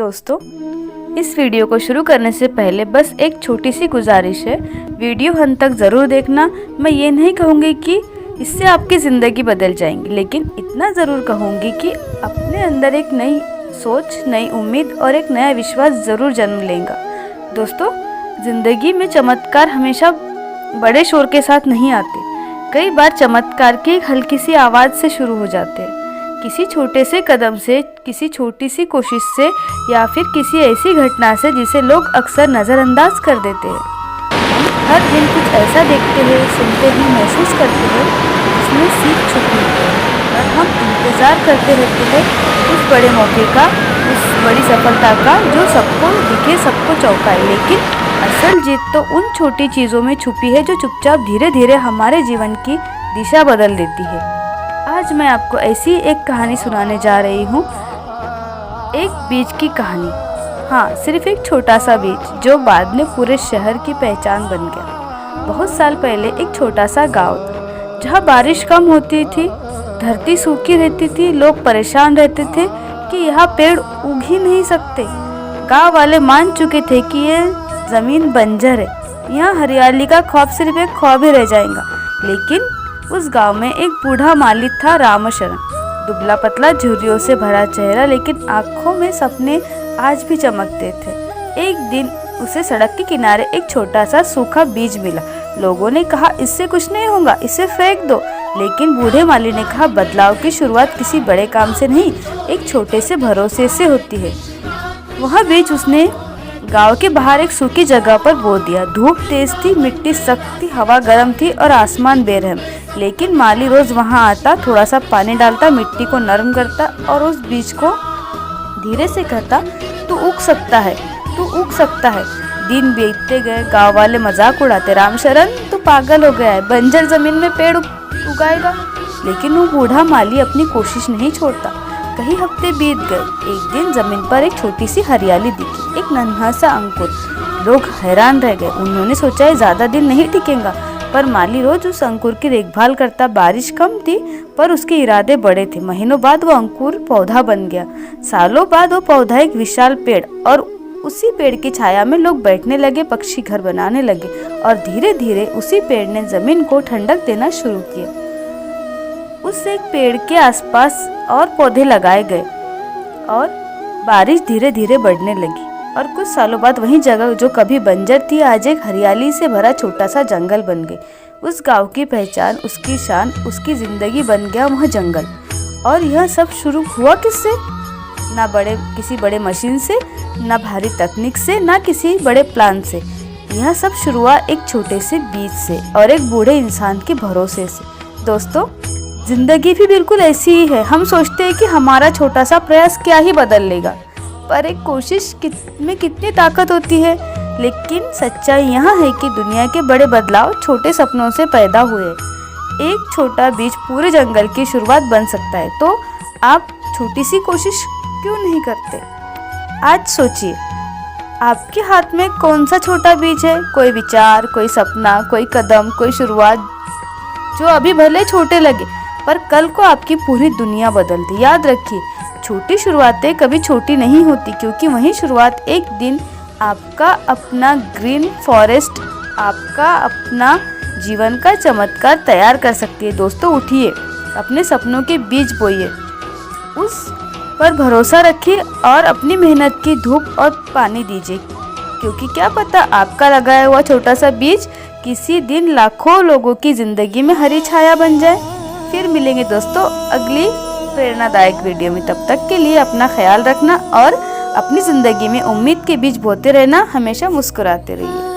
दोस्तों, इस वीडियो को शुरू करने से पहले बस एक छोटी सी गुजारिश है, वीडियो अंत तक ज़रूर देखना। मैं ये नहीं कहूँगी कि इससे आपकी ज़िंदगी बदल जाएंगी, लेकिन इतना ज़रूर कहूँगी कि अपने अंदर एक नई सोच, नई उम्मीद और एक नया विश्वास ज़रूर जन्म लेगा। दोस्तों, ज़िंदगी में चमत्कार हमेशा बड़े शोर के साथ नहीं आते। कई बार चमत्कार की एक हल्की सी आवाज़ से शुरू हो जाते हैं, किसी छोटे से कदम से, किसी छोटी सी कोशिश से, या फिर किसी ऐसी घटना से जिसे लोग अक्सर नज़रअंदाज कर देते हैं। हर दिन कुछ ऐसा देखते हैं, सुनते हैं, महसूस करते हैं जिसमें सीख छुपी है, और हम इंतज़ार करते रहते हैं उस बड़े मौके का, उस बड़ी सफलता का जो सबको दिखे, सबको चौंकाए। लेकिन असल जीत तो उन छोटी चीज़ों में छुपी है जो चुपचाप धीरे धीरे हमारे जीवन की दिशा बदल देती है। आज मैं आपको ऐसी एक कहानी सुनाने जा रही हूँ, एक बीज की कहानी। हाँ, सिर्फ एक छोटा सा बीज जो बाद में पूरे शहर की पहचान बन गया। बहुत साल पहले एक छोटा सा गांव था जहाँ बारिश कम होती थी, धरती सूखी रहती थी, लोग परेशान रहते थे कि यहाँ पेड़ उग ही नहीं सकते। गांव वाले मान चुके थे कि ये ज़मीन बंजर है, यहाँ हरियाली का ख्वाब सिर्फ एक ख्वाब ही रह जाएगा। लेकिन उस गांव में एक बूढ़ा माली था, रामशरण। दुबला पतला, झुर्रियों से भरा चेहरा, लेकिन आंखों में सपने आज भी चमकते थे। एक दिन उसे सड़क के किनारे एक छोटा सा सूखा बीज मिला। लोगों ने कहा, इससे कुछ नहीं होगा, इसे फेंक दो। लेकिन बूढ़े माली ने कहा, बदलाव की शुरुआत किसी बड़े काम से नहीं, एक छोटे से भरोसे से होती है। वह बीज उसने गांव के बाहर एक सूखी जगह पर बो दिया। धूप तेज थी, मिट्टी सख्त थी, हवा गर्म थी और आसमान बेरहम। लेकिन माली रोज वहां आता, थोड़ा सा पानी डालता, मिट्टी को नरम करता और उस बीज को धीरे से कहता, तू उग सकता है, तू उग सकता है। दिन बीतते गए, गांव वाले मजाक उड़ाते, रामशरण तू पागल हो गया है, बंजर जमीन में पेड़ उगाएगा। लेकिन वो बूढ़ा माली अपनी कोशिश नहीं छोड़ता। कई हफ्ते बीत गए। एक दिन जमीन पर एक छोटी सी हरियाली दिखी, एक नन्हा सा अंकुर। लोग हैरान रह गए। उन्होंने सोचा ये ज्यादा दिन नहीं टिकेगा, पर माली रोज उस अंकुर की देखभाल करता। बारिश कम थी, पर उसके इरादे बड़े थे। महीनों बाद वो अंकुर पौधा बन गया। सालों बाद वो पौधा एक विशाल पेड़, और उसी पेड़ की छाया में लोग बैठने लगे, पक्षी घर बनाने लगे, और धीरे धीरे उसी पेड़ ने जमीन को ठंडक देना शुरू किया। उस एक पेड़ के आसपास और पौधे लगाए गए और बारिश धीरे धीरे बढ़ने लगी। और कुछ सालों बाद वही जगह जो कभी बंजर थी आज एक हरियाली से भरा छोटा सा जंगल बन गई। उस गांव की पहचान, उसकी शान, उसकी जिंदगी बन गया वह जंगल। और यह सब शुरू हुआ किससे? ना किसी बड़े मशीन से, ना भारी तकनीक से, ना किसी बड़े प्लान से। यह सब शुरू हुआ एक छोटे से बीज से और एक बूढ़े इंसान के भरोसे से। दोस्तों, जिंदगी भी बिल्कुल ऐसी ही है। हम सोचते हैं कि हमारा छोटा सा प्रयास क्या ही बदल लेगा, पर एक कोशिश में कितनी ताकत होती है। लेकिन सच्चाई यहाँ है कि दुनिया के बड़े बदलाव छोटे सपनों से पैदा हुए। एक छोटा बीज पूरे जंगल की शुरुआत बन सकता है। तो आप छोटी सी कोशिश क्यों नहीं करते? आज सोचिए, आपके हाथ में कौन सा छोटा बीज है? कोई विचार, कोई सपना, कोई कदम, कोई शुरुआत जो अभी भले छोटे लगे, पर कल को आपकी पूरी दुनिया बदल दी। याद रखिए, छोटी शुरुआतें कभी छोटी नहीं होती, क्योंकि वही शुरुआत एक दिन आपका अपना ग्रीन फॉरेस्ट, आपका अपना जीवन का चमत्कार तैयार कर सकती है। दोस्तों, उठिए, अपने सपनों के बीज बोइए, उस पर भरोसा रखिए और अपनी मेहनत की धूप और पानी दीजिए, क्योंकि क्या पता आपका लगाया हुआ छोटा सा बीज किसी दिन लाखों लोगों की जिंदगी में हरी छाया बन जाए। फिर मिलेंगे दोस्तों अगली प्रेरणादायक वीडियो में। तब तक के लिए अपना ख्याल रखना और अपनी ज़िंदगी में उम्मीद के बीज बोते रहना। हमेशा मुस्कुराते रहिए।